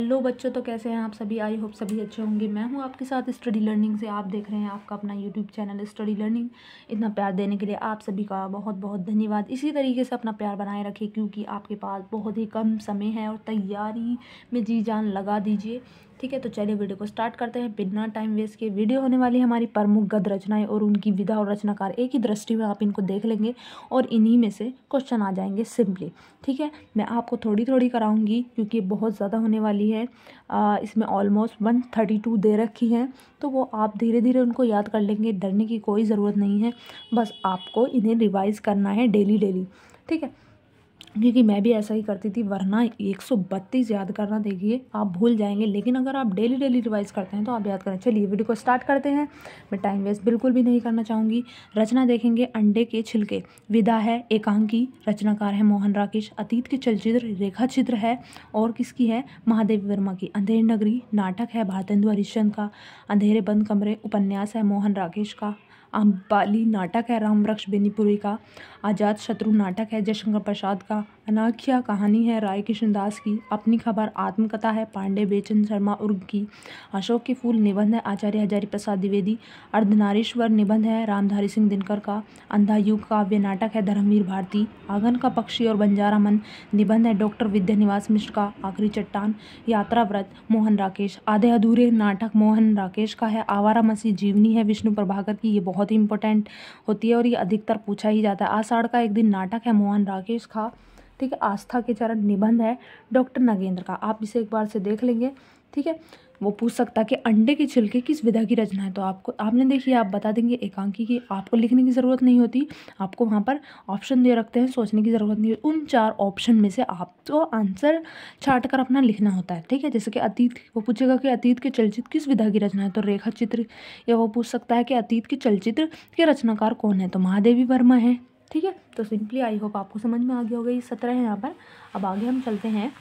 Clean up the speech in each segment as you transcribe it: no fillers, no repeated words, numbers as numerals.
Hello बच्चों, तो कैसे हैं आप सभी। आई होप सभी अच्छे होंगे। मैं हूं आपके साथ स्टडी लर्निंग से। आप देख रहे हैं आपका अपना यूट्यूब चैनल स्टडी लर्निंग। इतना प्यार देने के लिए आप सभी का बहुत बहुत धन्यवाद। इसी तरीके से अपना प्यार बनाए रखिए, क्योंकि आपके पास बहुत ही कम समय है और तैयारी में जी जान लगा दीजिए। ठीक है, तो चलिए वीडियो को स्टार्ट करते हैं बिना टाइम वेस्ट के। वीडियो होने वाली है हमारी प्रमुख गद्य रचनाएं और उनकी विधा और रचनाकार। एक ही दृष्टि में आप इनको देख लेंगे और इन्हीं में से क्वेश्चन आ जाएंगे सिंपली। ठीक है, मैं आपको थोड़ी थोड़ी कराऊंगी क्योंकि बहुत ज़्यादा होने वाली है। इसमें ऑलमोस्ट 132 दे रखी हैं, तो वो आप धीरे धीरे उनको याद कर लेंगे। डरने की कोई ज़रूरत नहीं है, बस आपको इन्हें रिवाइज़ करना है डेली डेली। ठीक है, क्योंकि मैं भी ऐसा ही करती थी, वरना 132 याद करना देखिए आप भूल जाएंगे। लेकिन अगर आप डेली डेली रिवाइज करते हैं तो आप याद करें। चलिए वीडियो को स्टार्ट करते हैं। मैं टाइम वेस्ट बिल्कुल भी नहीं करना चाहूँगी। रचना देखेंगे अंडे के छिलके। विधा है एकांकी, रचनाकार है मोहन राकेश। अतीत के चलचित्र रेखा चित्र है और किसकी है, महादेवी वर्मा की। अंधेरी नगरी नाटक है भारतेंदु हरिश्चंद्र का। अंधेरे बंद कमरे उपन्यास है मोहन राकेश का। अम्बाली नाटक है रामवृक्ष बेनीपुरी का। आजाद शत्रु नाटक है जयशंकर प्रसाद का। अनाख्या कहानी है राय कृष्णदास की। अपनी खबर आत्मकथा है पांडे बेचन शर्मा उर्ग की। अशोक के फूल निबंध है आचार्य हजारी प्रसाद द्विवेदी। अर्धनारीश्वर निबंध है रामधारी सिंह दिनकर का। अंधा युग काव्य नाटक है धर्मवीर भारती। आंगन का पक्षी और बंजारा मन निबंध है डॉक्टर विद्यानिवास मिश्र का। आखिरी चट्टान यात्रा व्रत मोहन राकेश। आधे अधूरे नाटक मोहन राकेश का है। आवारा मसीह जीवनी है विष्णु प्रभाकर की। ये बहुत ही इंपॉर्टेंट होती है और ये अधिकतर पूछा ही जाता है। आषाढ़ का एक दिन नाटक है मोहन राकेश का। ठीक है, आस्था के चरण निबंध है डॉक्टर नगेंद्र का। आप इसे एक बार से देख लेंगे। ठीक है, वो पूछ सकता है कि अंडे के छिलके किस विधा की रचना है, तो आपने देखिए आप बता देंगे एकांकी की। आपको लिखने की ज़रूरत नहीं होती, आपको वहाँ पर ऑप्शन दे रखते हैं, सोचने की ज़रूरत नहीं होती। उन 4 ऑप्शन में से आपको आंसर छाट कर अपना लिखना होता है। ठीक है, जैसे कि अतीत, वो पूछेगा कि अतीत के चलचित्र किस विधा की रचना है, तो रेखा चित्र। या वो पूछ सकता है कि अतीत के चलचित्र के रचनाकार कौन है, तो महादेवी वर्मा है। ठीक है, तो सिंपली आई होप आपको समझ में आ गया होगा। ये 17 है यहाँ पर। अब आगे हम चलते हैं।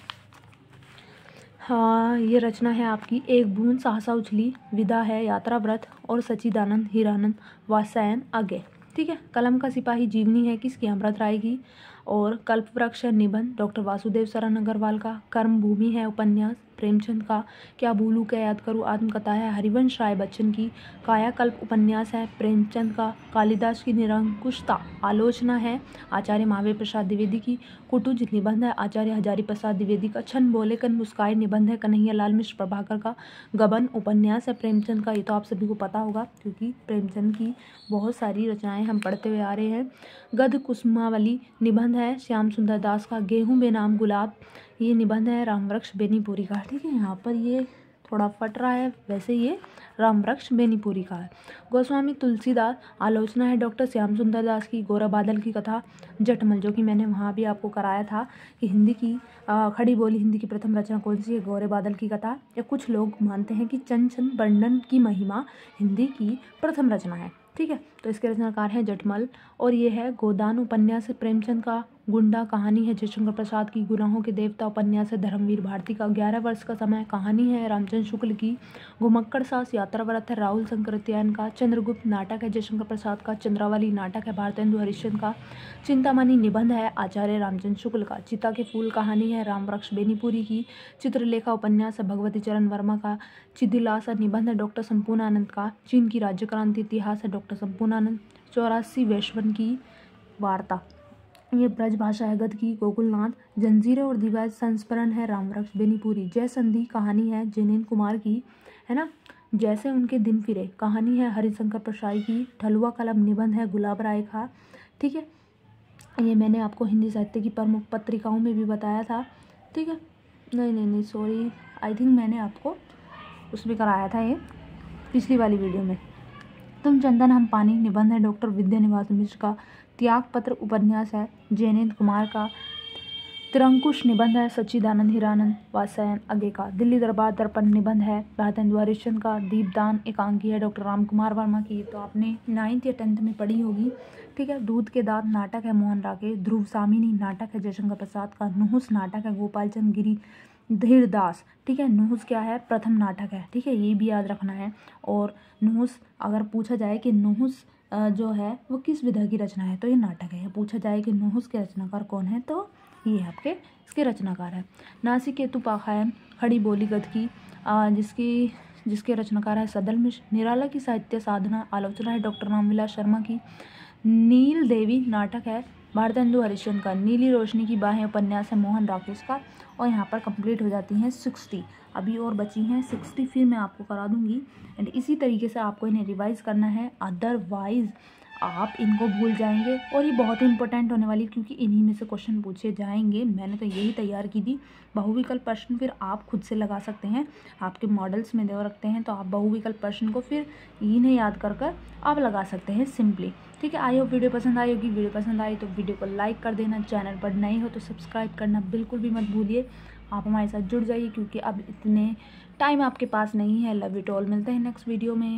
हाँ, ये रचना है आपकी एक बूंद सहसा उछली। विधा है यात्रा व्रत और सच्चिदानंद हीरानंद वात्स्यायन आगे। ठीक है, कलम का सिपाही जीवनी है किसकी, अमृत राय की। और कल्प वृक्ष निबंध डॉक्टर वासुदेव शरण अग्रवाल का। कर्म भूमि है उपन्यास प्रेमचंद का। क्या भूलूं क्या याद करूं आत्मकथा है हरिवंश राय बच्चन की। कायाकल्प उपन्यास है प्रेमचंद का। कालिदास की निरंकुशता आलोचना है आचार्य महावीर प्रसाद द्विवेदी की। कुटुज निबंध है आचार्य हजारी प्रसाद द्विवेदी का। छन बोले कन मुस्काए निबंध है कन्हैया लाल मिश्र प्रभाकर का। गबन उपन्यास है प्रेमचंद का। ये तो आप सभी को पता होगा क्योंकि प्रेमचंद की बहुत सारी रचनाएं हम पढ़ते हुए आ रहे हैं। गद कुसुमावली निबंध है श्याम सुंदर दास का। गेहूं बेनाम गुलाब, ये निबंध है रामवृक्ष बेनीपुरी का। ठीक है, यहाँ पर ये थोड़ा फट रहा है, वैसे ये रामवृक्ष बेनीपुरी का है। गोस्वामी तुलसीदास आलोचना है डॉक्टर श्याम सुंदर दास की। गोरा बादल की कथा जटमल, जो कि मैंने वहाँ भी आपको कराया था कि हिंदी की खड़ी बोली हिंदी की प्रथम रचना कौन सी है, गोरे बादल की कथा। या कुछ लोग मानते हैं कि चंचल वर्णन की महिमा हिंदी की प्रथम रचना है। ठीक है, तो इसके रचनाकार हैं जटमल। और ये है गोदान उपन्यास है प्रेमचंद का। गुंडा कहानी है जयशंकर प्रसाद की। गुनाहों के देवता उपन्यास है धर्मवीर भारती का। 11 वर्ष का समय कहानी है रामचंद्र शुक्ल की। घुमक्कड़ सास यात्रा व्रत है राहुल शंकरत्यायन का। चंद्रगुप्त नाटक है जयशंकर प्रसाद का। चंद्रावली नाटक है भारतेंदु हरिश्चंद्र का। चिंतामणि निबंध है आचार्य रामचंद्र शुक्ल का। चिता के फूल कहानी है रामवृक्ष बेनीपुरी की। चित्रलेखा उपन्यास है भगवती चरण वर्मा का। चिदिलासा निबंध है डॉक्टर संपूर्णानंद का। चीन की राज्य क्रांति इतिहास है डॉक्टर संपूर्णानंद। 84 वैश्वन की वार्ता, ये ब्रज भाषा है गद की गोकुलनाथ। जंजीरें और दीवार संस्मरण है रामवृक्ष बेनीपुरी। जय संधि कहानी है जिनेन्द्र कुमार की, है ना। जैसे उनके दिन फिरे कहानी है हरिशंकर प्रसाई की। ठलुआ कलम निबंध है गुलाब राय का। ठीक है, ये मैंने आपको हिंदी साहित्य की प्रमुख पत्रिकाओं में भी बताया था। ठीक है, नहीं सॉरी, आई थिंक मैंने आपको उसमें कराया था ये पिछली वाली वीडियो में। तुम चंदन हम पानी निबंध है डॉक्टर विद्यानिवास मिश्र का। त्याग पत्र उपन्यास है जयनेन्द्र कुमार का। तिरंकुश निबंध है सच्चिदानंद हीरानंद वात्स्यायन आगे का। दिल्ली दरबार दर्पण निबंध है भारतेंदु हरिश्चंद्र का। दीपदान एकांकी है डॉक्टर राम कुमार वर्मा की। तो आपने 9th या 10th में पढ़ी होगी। ठीक है, दूध के दांत नाटक है मोहन राकेश। ध्रुव सामिनी नाटक है जयशंकर प्रसाद का। नुहुस नाटक है गोपाल चंद गिरी धीरदास। ठीक है, नुहुस क्या है, प्रथम नाटक है। ठीक है, ये भी याद रखना है। और नुहुस अगर पूछा जाए कि नुहुस जो है वो किस विधा की रचना है, तो ये नाटक है। पूछा जाए कि नुहुस के रचनाकार कौन है, तो ये आपके इसके रचनाकार है। नासिकेतु उपाख्यान खड़ी बोली गद्य की जिसके रचनाकार है सदल मिश्र। निराला की साहित्य साधना आलोचना है डॉक्टर रामविलास शर्मा की। नील देवी नाटक है भारतेंदु हरिश्चंद्र का। नीली रोशनी की बाहें उपन्यास है मोहन राकेश का। और यहाँ पर कंप्लीट हो जाती हैं 60, अभी और बची हैं 60, फिर मैं आपको करा दूंगी। एंड इसी तरीके से आपको इन्हें रिवाइज करना है, अदरवाइज आप इनको भूल जाएंगे। और ये बहुत ही इंपॉर्टेंट होने वाली, क्योंकि इन्हीं में से क्वेश्चन पूछे जाएंगे। मैंने तो यही तैयार की थी। बहुविकल्प प्रश्न फिर आप खुद से लगा सकते हैं, आपके मॉडल्स में दे रखते हैं, तो आप बहुविकल्प प्रश्न को फिर इन्हें याद कर आप लगा सकते हैं सिंपली। ठीक है, आई होप वीडियो पसंद आई होगी। वीडियो पसंद आई तो वीडियो को लाइक कर देना, चैनल पर नए हो तो सब्सक्राइब करना बिल्कुल भी मत भूलिए। आप हमारे साथ जुड़ जाइए, क्योंकि अब इतने टाइम आपके पास नहीं है। लव यू टू ऑल, मिलते हैं नेक्स्ट वीडियो में।